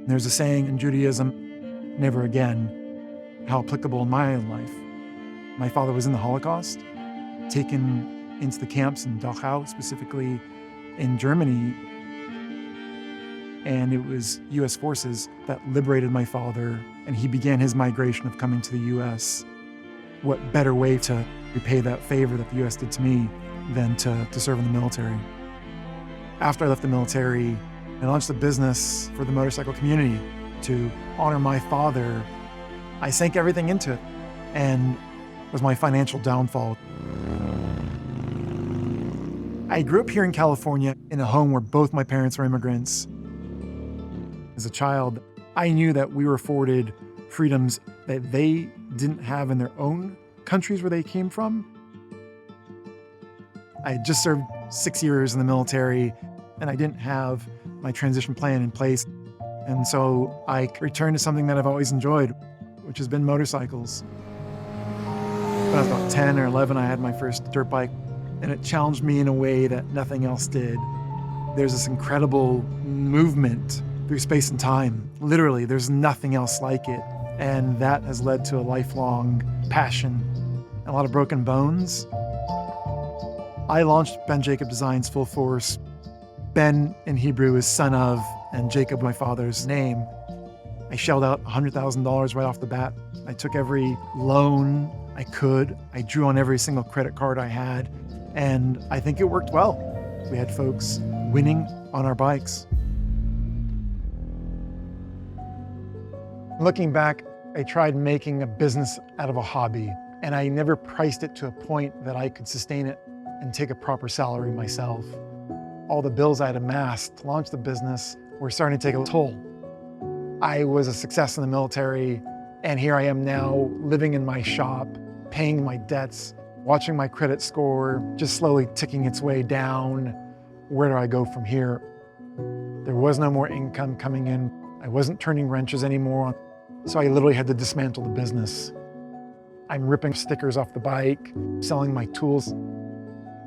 There's a saying in Judaism, never again, how applicable in my own life. My father was in the Holocaust, taken into the camps in Dachau, specifically in Germany. And it was US forces that liberated my father, and he began his migration of coming to the US. What better way to repay that favor that the US did to me than to serve in the military? After I left the military, I launched a business for the motorcycle community to honor my father. I sank everything into it, and it was my financial downfall. I grew up here in California in a home where both my parents were immigrants. As a child, I knew that we were afforded freedoms that they didn't have in their own countries where they came from. I had just served 6 years in the military, and I didn't have my transition plan in place. And so I returned to something that I've always enjoyed, which has been motorcycles. When I was about 10 or 11, I had my first dirt bike, and it challenged me in a way that nothing else did. There's this incredible movement through space and time. Literally, there's nothing else like it. And that has led to a lifelong passion, a lot of broken bones. I launched Ben Jacob Designs full force. Ben in Hebrew is son of, and Jacob, my father's name. I shelled out $100,000 right off the bat. I took every loan I could. I drew on every single credit card I had, and I think it worked well. We had folks winning on our bikes. Looking back, I tried making a business out of a hobby, and I never priced it to a point that I could sustain it and take a proper salary myself. All the bills I had amassed to launch the business were starting to take a toll. I was a success in the military, and here I am now living in my shop, paying my debts, watching my credit score just slowly ticking its way down. Where do I go from here? There was no more income coming in. I wasn't turning wrenches anymore, so I literally had to dismantle the business. I'm ripping stickers off the bike, selling my tools.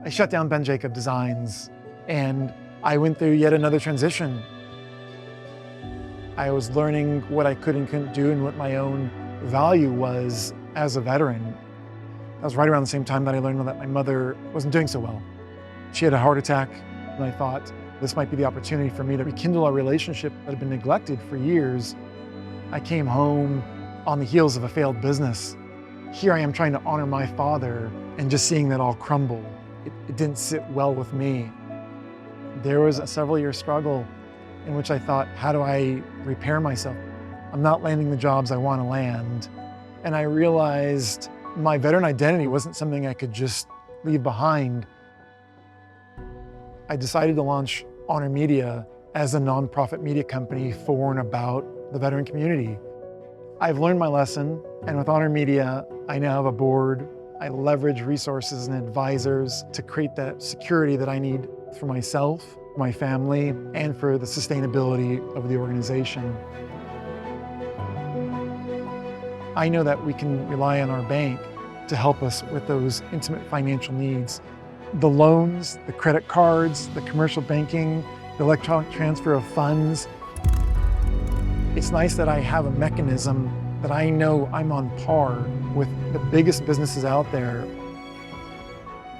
I shut down Ben Jacob Designs, and I went through yet another transition. I was learning what I could and couldn't do and what my own value was as a veteran. That was right around the same time that I learned that my mother wasn't doing so well. She had a heart attack, and I thought this might be the opportunity for me to rekindle a relationship that had been neglected for years. I came home on the heels of a failed business. Here I am trying to honor my father and just seeing that all crumble. It didn't sit well with me. There was a several-year struggle in which I thought, how do I repair myself? I'm not landing the jobs I want to land. And I realized my veteran identity wasn't something I could just leave behind. I decided to launch Honor Media as a nonprofit media company for and about the veteran community. I've learned my lesson, and with Honor Media, I now have a board. I leverage resources and advisors to create that security that I need for myself, my family, and for the sustainability of the organization. I know that we can rely on our bank to help us with those intimate financial needs. The loans, the credit cards, the commercial banking, the electronic transfer of funds. It's nice that I have a mechanism that I know I'm on par with the biggest businesses out there.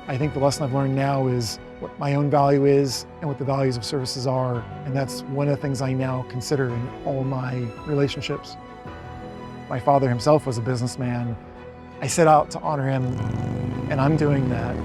I think the lesson I've learned now is what my own value is and what the values of services are. And that's one of the things I now consider in all my relationships. My father himself was a businessman. I set out to honor him, and I'm doing that.